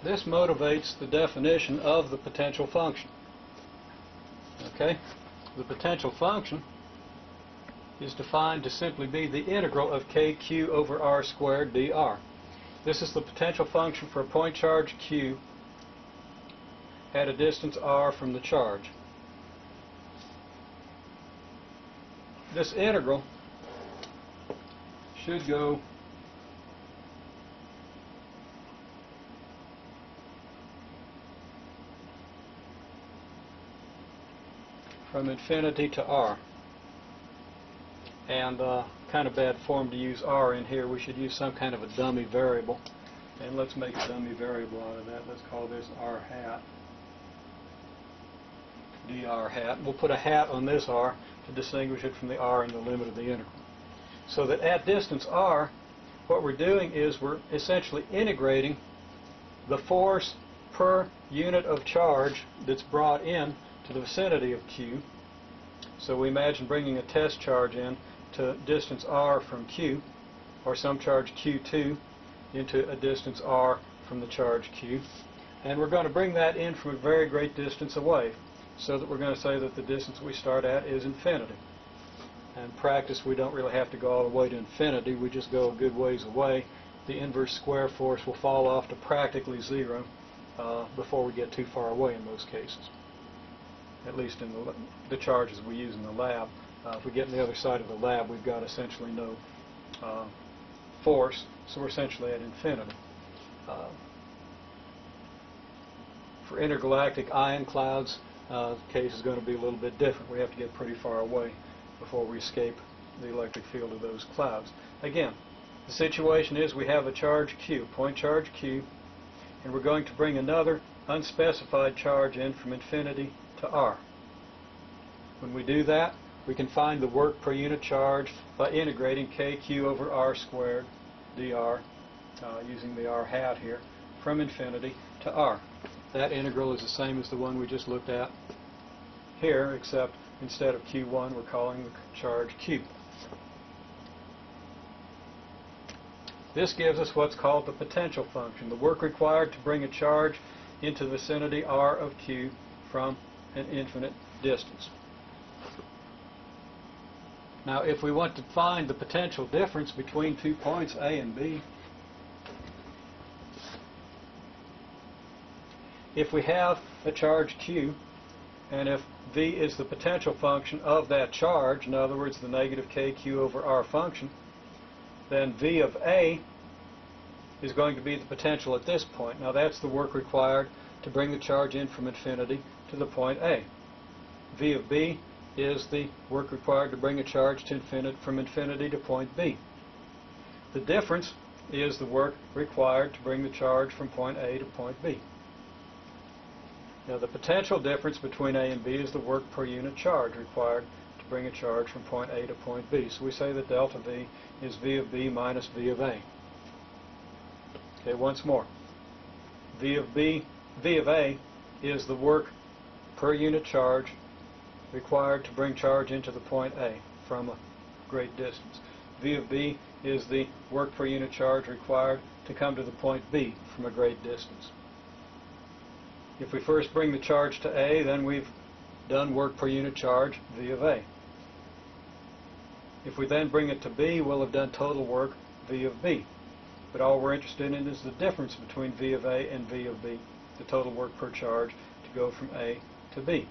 this motivates the definition of the potential function. Okay? The potential function is defined to simply be the integral of kq over r squared dr. This is the potential function for a point charge q at a distance r from the charge. This integral should go from infinity to r. And kind of bad form to use r in here. We should use some kind of a dummy variable. And let's make a dummy variable out of that. Let's call this r hat, dr hat. We'll put a hat on this r to distinguish it from the r in the limit of the integral. So that at distance r, what we're doing is we're essentially integrating the force per unit of charge that's brought in to the vicinity of q. So we imagine bringing a test charge in to distance r from q, or some charge q2 into a distance r from the charge q. And we're going to bring that in from a very great distance away, so that we're going to say that the distance we start at is infinity. In practice, we don't really have to go all the way to infinity. We just go a good ways away. The inverse square force will fall off to practically zero before we get too far away in most cases. At least in the charges we use in the lab. If we get on the other side of the lab, we've got essentially no force, so we're essentially at infinity. For intergalactic ion clouds, the case is going to be a little bit different. We have to get pretty far away before we escape the electric field of those clouds. Again, the situation is we have a charge q, point charge q, and we're going to bring another unspecified charge in from infinity to r. When we do that, we can find the work per unit charge by integrating kq over r squared dr, using the r hat here, from infinity to r. That integral is the same as the one we just looked at here, except instead of q1 we're calling the charge q. This gives us what's called the potential function, the work required to bring a charge into the vicinity r of q from an infinite distance. Now, if we want to find the potential difference between 2 points A and B, if we have a charge q, and if V is the potential function of that charge, in other words, the negative kq over r function, then V of A is going to be the potential at this point. Now, that's the work required to bring the charge in from infinity to the point A. V of B is the work required to bring a charge to from infinity to point B. The difference is the work required to bring the charge from point A to point B. Now, the potential difference between A and B is the work per unit charge required to bring a charge from point A to point B. So we say that delta V is V of B minus V of A. Okay, once more. V of A is the work per unit charge required to bring charge into the point A from a great distance. V of B is the work per unit charge required to come to the point B from a great distance. If we first bring the charge to A, then we've done work per unit charge, V of A. If we then bring it to B, we'll have done total work, V of B. But all we're interested in is the difference between V of A and V of B, the total work per charge to go from A to B.